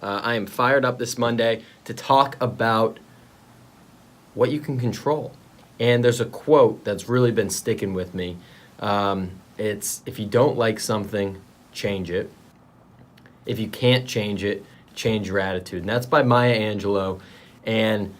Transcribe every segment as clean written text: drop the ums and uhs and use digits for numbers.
I am fired up this Monday to talk about what you can control. And there's a quote that's really been sticking with me. It's, if you don't like something, change it. If you can't change it, change your attitude. And that's by Maya Angelou. And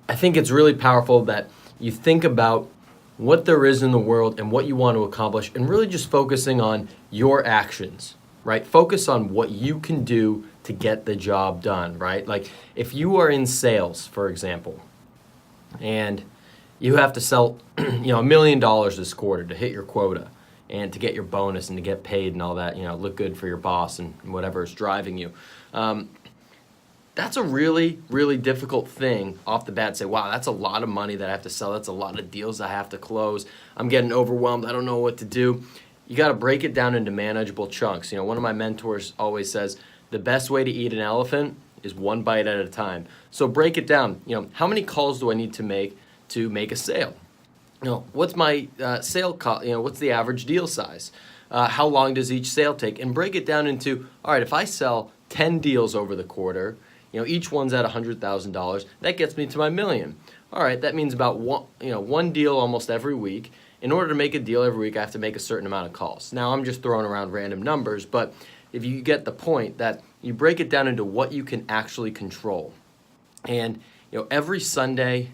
I think it's really powerful that you think about what there is in the world and what you want to accomplish, and really just focusing on your actions, right? Focus on what you can do to get the job done, right? Like if you are in sales, for example, and you have to sell $1 million this quarter to hit your quota and to get your bonus and to get paid and all that, look good for your boss and whatever is driving you. That's a really, really difficult thing off the bat to say, wow, that's a lot of money that I have to sell. That's a lot of deals I have to close. I'm getting overwhelmed. I don't know what to do. You got to break it down into manageable chunks. One of my mentors always says, the best way to eat an elephant is one bite at a time. So break it down. How many calls do I need to make a sale? What's my sale call? What's the average deal size? How long does each sale take? And break it down into, all right, if I sell 10 deals over the quarter, each one's at $100,000. That gets me to my million. All right, that means about one deal almost every week. In order to make a deal every week, I have to make a certain amount of calls. Now, I'm just throwing around random numbers, but if you get the point that you break it down into what you can actually control. And every Sunday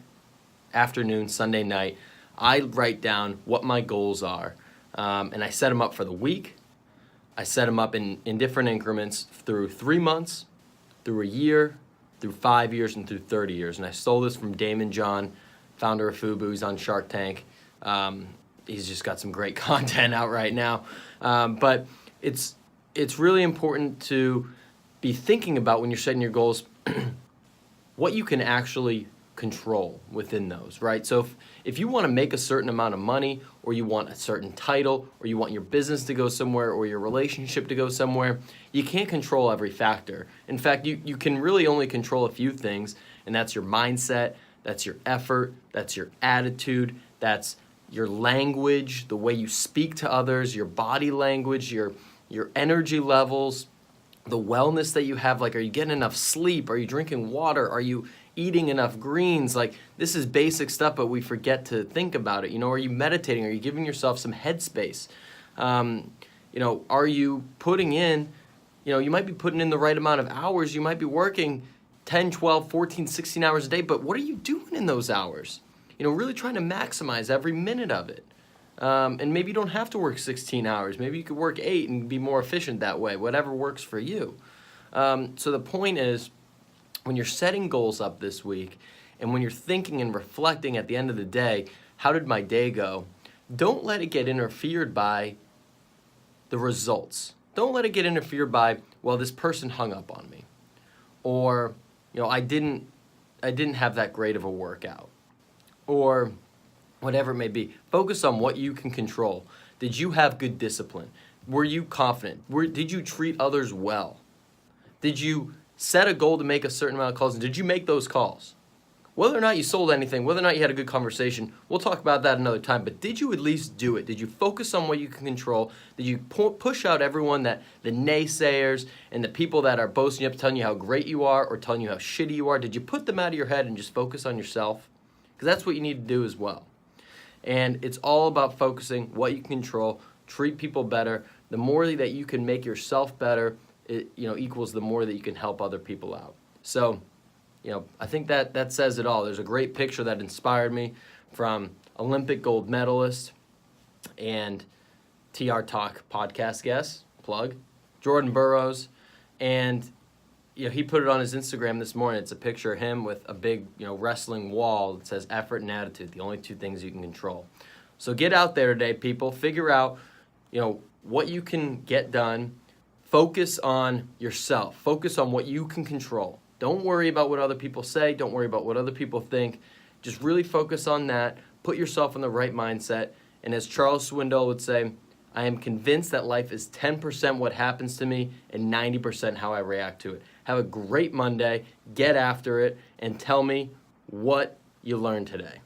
afternoon, Sunday night, I write down what my goals are, and I set them up for the week. I set them up in different increments through 3 months, through a year, through 5 years, and through 30 years. And I stole this from Damon John, founder of Fubu. He's on Shark Tank. He's just got some great content out right now. But it's really important to be thinking about when you're setting your goals, what you can actually control within those, right? So if you want to make a certain amount of money, or you want a certain title, or you want your business to go somewhere, or your relationship to go somewhere, you can't control every factor. In fact, you can really only control a few things, and that's your mindset, that's your effort, that's your attitude, that's your language, the way you speak to others, your body language, your energy levels, the wellness that you have. Like, are you getting enough sleep? Are you drinking water? Are you eating enough greens? Like, this is basic stuff, but we forget to think about it. Are you meditating? Are you giving yourself some headspace? Are you putting in, you might be putting in the right amount of hours. You might be working 10, 12, 14, 16 hours a day, but what are you doing in those hours? Really trying to maximize every minute of it. And maybe you don't have to work 16 hours. Maybe you could work 8 and be more efficient that way, whatever works for you. So the point is, when you're setting goals up this week, and when you're thinking and reflecting at the end of the day, how did my day go? Don't let it get interfered by the results. Don't let it get interfered by, well, this person hung up on me. Or, I didn't have that great of a workout. Or whatever it may be. Focus on what you can control. Did you have good discipline? Were you confident? Did you treat others well? Did you set a goal to make a certain amount of calls, and did you make those calls? Whether or not you sold anything, whether or not you had a good conversation, we'll talk about that another time, but did you at least do it? Did you focus on what you can control? Did you push out everyone, the naysayers and the people that are boasting up, telling you how great you are or telling you how shitty you are? Did you put them out of your head and just focus on yourself? Because that's what you need to do as well. And it's all about focusing what you can control, treat people better. The more that you can make yourself better, it equals the more that you can help other people out. So, I think that says it all. There's a great picture that inspired me from Olympic gold medalist and TR Talk podcast guest, plug, Jordan Burroughs. And he put it on his Instagram this morning. It's a picture of him with a big, wrestling wall that says effort and attitude, the only two things you can control. So get out there today, people. Figure out, what you can get done. Focus on yourself. Focus on what you can control. Don't worry about what other people say. Don't worry about what other people think. Just really focus on that. Put yourself in the right mindset. And as Charles Swindoll would say, I am convinced that life is 10% what happens to me and 90% how I react to it. Have a great Monday. Get after it and tell me what you learned today.